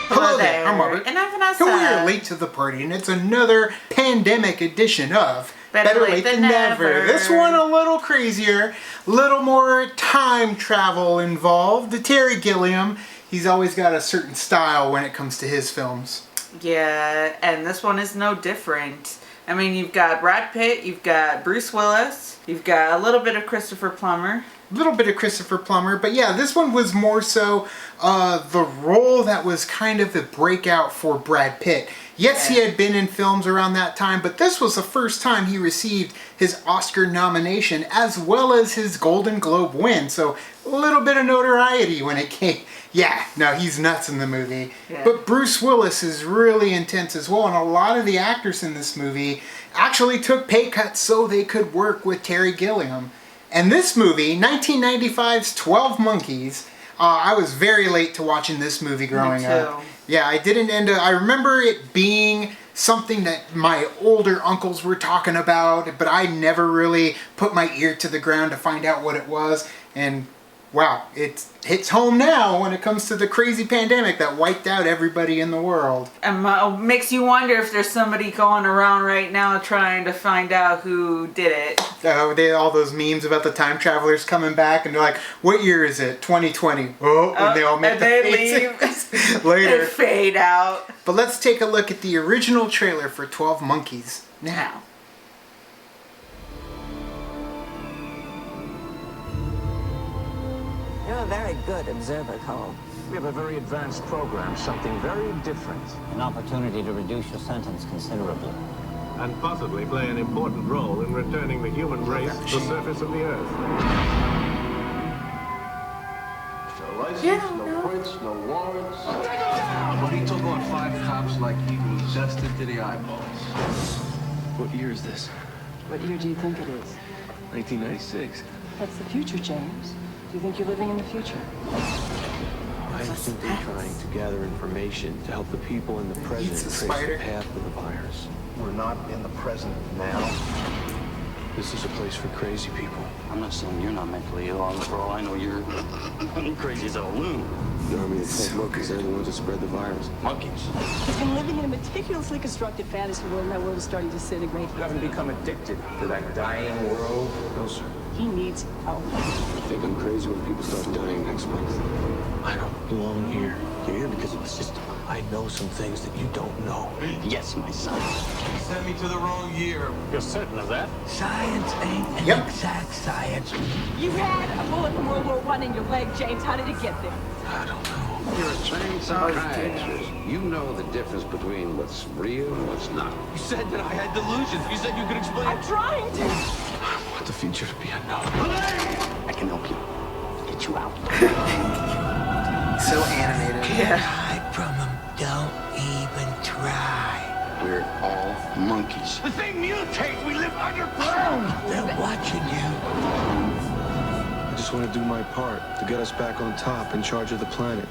Hello there. I'm Robert. And I'm Vanessa. And we are late to the party, and it's another pandemic edition of Better Late Than Never. This one a little crazier, a little more time travel involved. Terry Gilliam, he's always got a certain style when it comes to his films. Yeah, and this one is no different. I mean, you've got Brad Pitt, you've got Bruce Willis, you've got a little bit of Christopher Plummer. But yeah, this one was more so the role that was kind of the breakout for Brad Pitt. Yes, he had been in films around that time, but this was the first time he received his Oscar nomination as well as his Golden Globe win. So a little bit of notoriety when it came. Yeah, no, he's nuts in the movie. Yeah. But Bruce Willis is really intense as well, and a lot of the actors in this movie actually took pay cuts so they could work with Terry Gilliam. And this movie, 1995's 12 Monkeys, I was very late to watching this movie growing up. Yeah, I didn't end up, I remember it being something that my older uncles were talking about, but I never really put my ear to the ground to find out what it was. And wow, it hits home now when it comes to the crazy pandemic that wiped out everybody in the world. And makes you wonder if there's somebody going around right now trying to find out who did it. All those memes about the time travelers coming back, and they're like, "What year is it? 2020." Oh, and they all make the faces later. They fade out. But let's take a look at the original trailer for 12 Monkeys now. You're a very good observer, Cole. We have a very advanced program, something very different. An opportunity to reduce your sentence considerably. And possibly play an important role in returning the human race to the surface of the Earth. No license, no points, no warrants. But he took on 5 cops like he was zested to the eyeballs. What year is this? What year do you think it is? 1996. That's the future, James. Do you think you're living in the future? I'm simply trying to gather information to help the people in the present trace the path of the virus. We're not in the present now. This is a place for crazy people. I'm not saying you're not mentally ill. For all I know, you're crazy as a loon. The army of 12 monkeys are the ones that spread the virus. Monkeys. He's been living in a meticulously constructed fantasy world, and that world is starting to disintegrate. You haven't become addicted to that dying world? No, sir. He needs help. I think I'm crazy when people start dying next month. I don't belong here. You're here because it's just I know some things that you don't know. Yes, my son. You sent me to the wrong year. You're certain of that? Science ain't an exact science. You had a bullet from World War I in your leg, James. How did it get there? I don't know. You're a trained psychiatrist. You know the difference between what's real and what's not. You said that I had delusions. You said you could explain. I'm trying to. I want the future to be unknown. I can help you. Get you out. So animated. Hide from him. Don't even try. We're all monkeys. The thing mutates. We live underground. They're watching you. I just want to do my part to get us back on top in charge of the planet.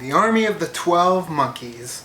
The Army of the 12 Monkeys.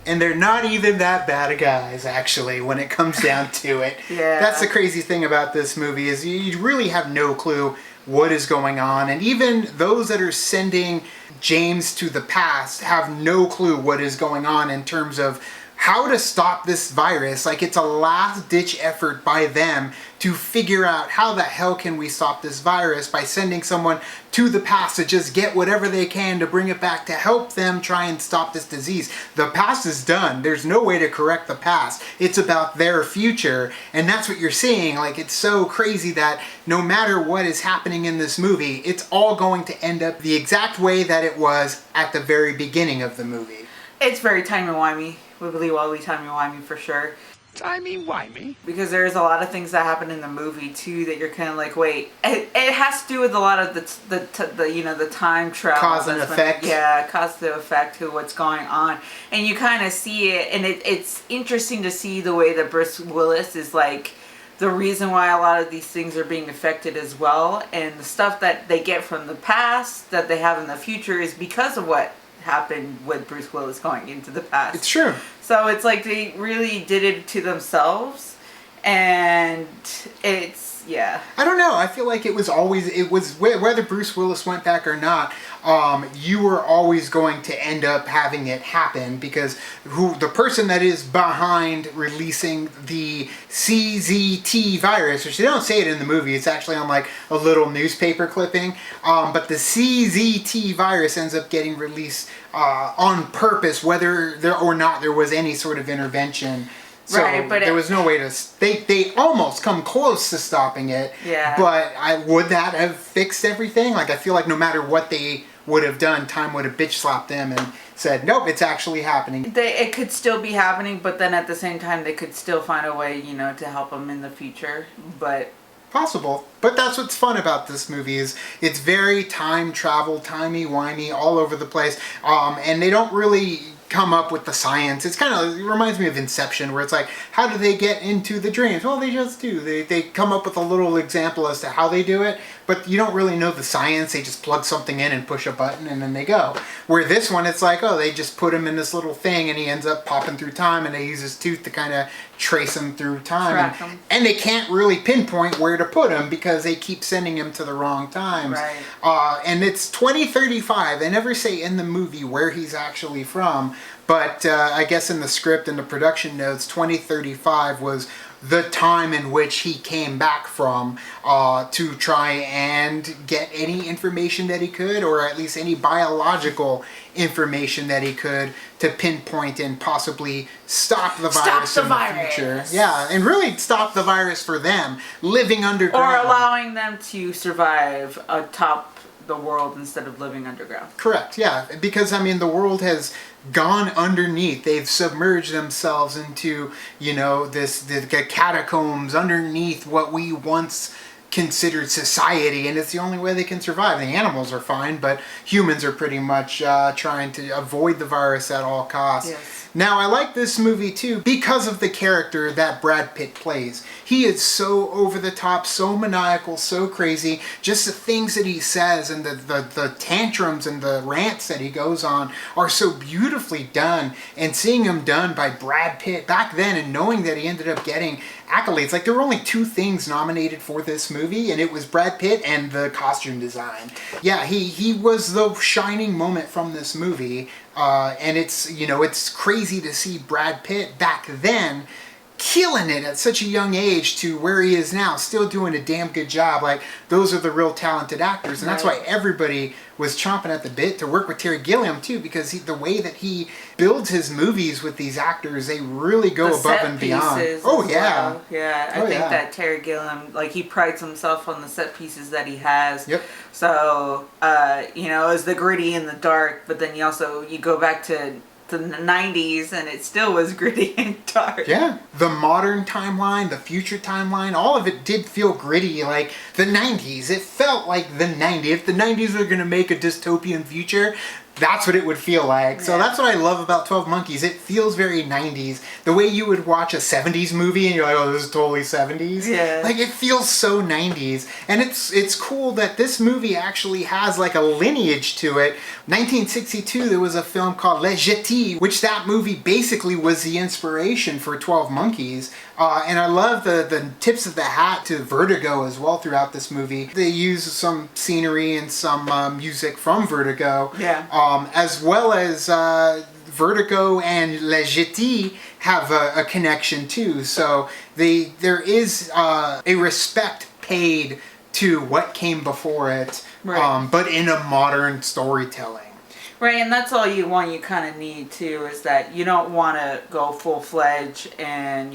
And they're not even that bad of guys, actually, when it comes down to it. Yeah. That's the crazy thing about this movie, is you really have no clue what is going on. And even those that are sending James to the past have no clue what is going on in terms of how to stop this virus. Like, it's a last-ditch effort by them to figure out how the hell can we stop this virus by sending someone to the past to just get whatever they can to bring it back to help them try and stop this disease. The past is done. There's no way to correct the past. It's about their future, and that's what you're seeing. Like, it's so crazy that no matter what is happening in this movie, it's all going to end up the exact way that it was at the very beginning of the movie. It's very timey-wimey. Wibbly wobbly timey-wimey for sure. Timey-wimey? Because there's a lot of things that happen in the movie too that you're kind of like, wait. It has to do with a lot of the time travel. Cause and effect. Yeah, cause to effect to what's going on, and you kind of see it, and it's interesting to see the way that Bruce Willis is like the reason why a lot of these things are being affected as well. And the stuff that they get from the past that they have in the future is because of what happened with Bruce Willis going into the past. It's true. So it's like they really did it to themselves, and it's, yeah. I don't know. I feel like it was whether Bruce Willis went back or not, you were always going to end up having it happen, because the person that is behind releasing the CZT virus, which they don't say it in the movie, it's actually on like a little newspaper clipping, but the CZT virus ends up getting released on purpose, whether there or not there was any sort of intervention. So right, but there was no way to. They almost come close to stopping it. Yeah. But would that have fixed everything? Like, I feel like no matter what they would have done, time would have bitch slapped them and said, nope, it's actually happening. It could still be happening, but then at the same time, they could still find a way, to help them in the future. But possible. But that's what's fun about this movie is it's very time travel, timey-wimey, all over the place. And they don't really come up with the science. It reminds me of Inception, where it's like, how do they get into the dreams? Well, they just do. They come up with a little example as to how they do it, but you don't really know the science. They just plug something in and push a button and then they go. Where this one, it's like, oh, they just put him in this little thing and he ends up popping through time, and they use his tooth to kind of trace him through time. And they can't really pinpoint where to put him because they keep sending him to the wrong times. Right. And it's 2035. They never say in the movie where he's actually from, but I guess in the script and the production notes, 2035 was the time in which he came back from to try and get any information that he could, or at least any biological information that he could, to pinpoint and possibly stop the virus in the future. Yeah, and really stop the virus for them, living underground. Or allowing them to survive atop the world instead of living underground. Correct, yeah. Because, the world has gone underneath. They've submerged themselves into, the catacombs underneath what we once considered society, and it's the only way they can survive. The animals are fine, but humans are pretty much trying to avoid the virus at all costs. Yes. Now, I like this movie too because of the character that Brad Pitt plays. He is so over the top, so maniacal, so crazy. Just the things that he says and the tantrums and the rants that he goes on are so beautifully done. And seeing him done by Brad Pitt back then, and knowing that he ended up getting accolades. Like, there were only 2 things nominated for this movie, and it was Brad Pitt and the costume design. Yeah, he was the shining moment from this movie. And it's crazy to see Brad Pitt back then killing it at such a young age to where he is now, still doing a damn good job. Like, those are the real talented actors, and that's why everybody was chomping at the bit to work with Terry Gilliam too, because the way that he builds his movies with these actors, they really go above and beyond. Oh yeah, well. Yeah. I think that Terry Gilliam, he prides himself on the set pieces that he has. Yep. So it was the gritty and the dark, but then you go back to the 90s and it still was gritty and dark. Yeah, the modern timeline, the future timeline, all of it did feel gritty like the 90s. It felt like the 90s. If the 90s were going to make a dystopian future, that's what it would feel like. So that's what I love about 12 Monkeys. It feels very 90s. The way you would watch a 70s movie and you're like, oh, this is totally 70s. Yeah. Like, it feels so 90s. And it's cool that this movie actually has like a lineage to it. 1962, there was a film called Les Jetés, which that movie basically was the inspiration for 12 Monkeys. And I love the tips of the hat to Vertigo as well throughout this movie. They use some scenery and some music from Vertigo. Yeah. As well as Vertigo and Les Jetés have a connection too. So there is a respect paid to what came before it, but in a modern storytelling. Right, and that's all you kind of need too, is that you don't want to go full-fledged and,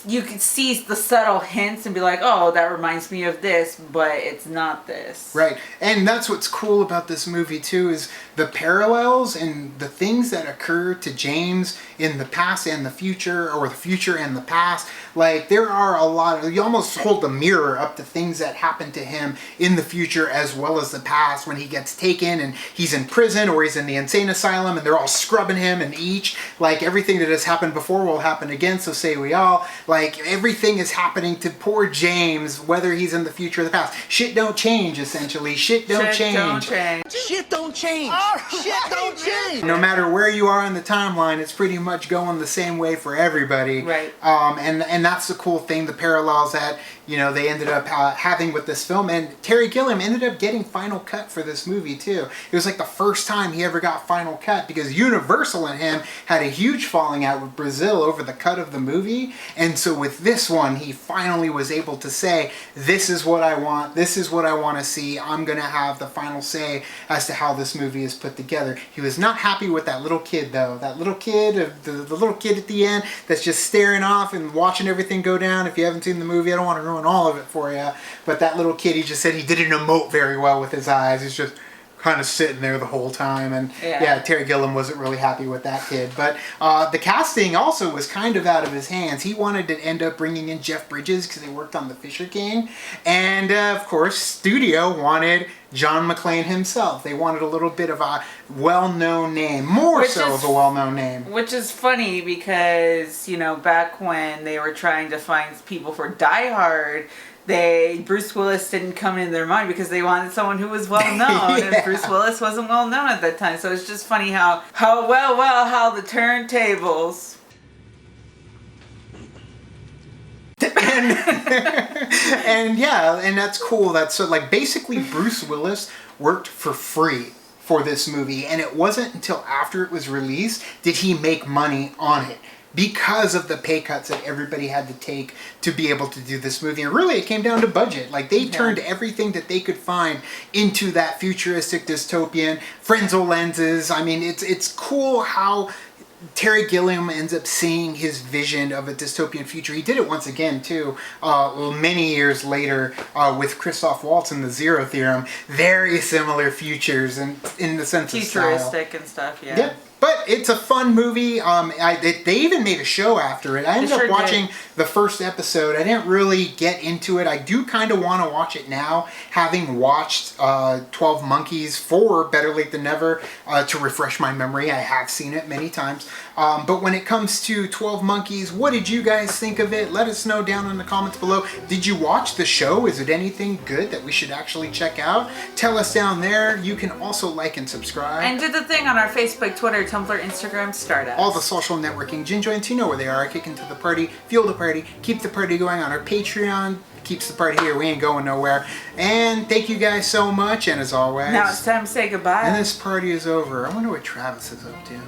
you can see the subtle hints and be like, oh, that reminds me of this, but it's not this. Right, and that's what's cool about this movie too, is the parallels and the things that occur to James in the past and the future, or the future and the past. Like, there are a lot of, you almost hold the mirror up to things that happen to him in the future as well as the past, when he gets taken and he's in prison or he's in the insane asylum and they're all scrubbing him, and each, like, everything that has happened before will happen again, so say we all. Like, everything is happening to poor James, whether he's in the future or the past. Shit don't change, essentially. Shit don't change. Shit don't change. Shit don't change. No matter where you are in the timeline, it's pretty much going the same way for everybody. Right. And that's the cool thing, the parallels that, you know, they ended up having with this film. And Terry Gilliam ended up getting final cut for this movie too. It was like the first time he ever got final cut, because Universal and him had a huge falling out with Brazil over the cut of the movie. And so with this one, he finally was able to say, this is what I want, this is what I want to see, I'm gonna have the final say as to how this movie is put together. He was not happy with that little kid though. That little kid, the little kid at the end that's just staring off and watching everything go down. If you haven't seen the movie, I don't want to ruin all of it for you, but that little kid, he just said he didn't emote very well with his eyes. He's just kind of sitting there the whole time, and yeah, Terry Gilliam wasn't really happy with that kid. But the casting also was kind of out of his hands. He wanted to end up bringing in Jeff Bridges because he worked on The Fisher King, and of course studio wanted John McClane himself. They wanted a little bit of a well-known name, more so of a well-known name. Which is funny because, you know, back when they were trying to find people for Die Hard, Bruce Willis didn't come in their mind because they wanted someone who was well known, Yeah. and Bruce Willis wasn't well known at that time. So it's just funny how the turntables. And yeah, and that's cool. That's so, like, basically Bruce Willis worked for free for this movie, and it wasn't until after it was released did he make money on it, because of the pay cuts that everybody had to take to be able to do this movie. And really, it came down to budget. Like, they turned everything that they could find into that futuristic dystopian Frenzel lenses. I mean, it's cool how Terry Gilliam ends up seeing his vision of a dystopian future. He did it once again too, many years later, with Christoph Waltz and the Zero Theorem. Very similar futures in the sense of style. Futuristic and stuff, yeah. Yep. But it's a fun movie. They even made a show after it. I ended up watching the first episode. I didn't really get into it. I do kind of want to watch it now, having watched 12 Monkeys for Better Late Than Never, to refresh my memory. I have seen it many times. But when it comes to 12 Monkeys, what did you guys think of it? Let us know down in the comments below. Did you watch the show? Is it anything good that we should actually check out? Tell us down there. You can also like and subscribe. And do the thing on our Facebook, Twitter, Tumblr, Instagram, Stardust. All the social networking gin joints, you know where they are. Kick into the party, fuel the party, keep the party going on our Patreon. Keeps the party here. We ain't going nowhere. And thank you guys so much. And as always, now it's time to say goodbye. And this party is over. I wonder what Travis is up to.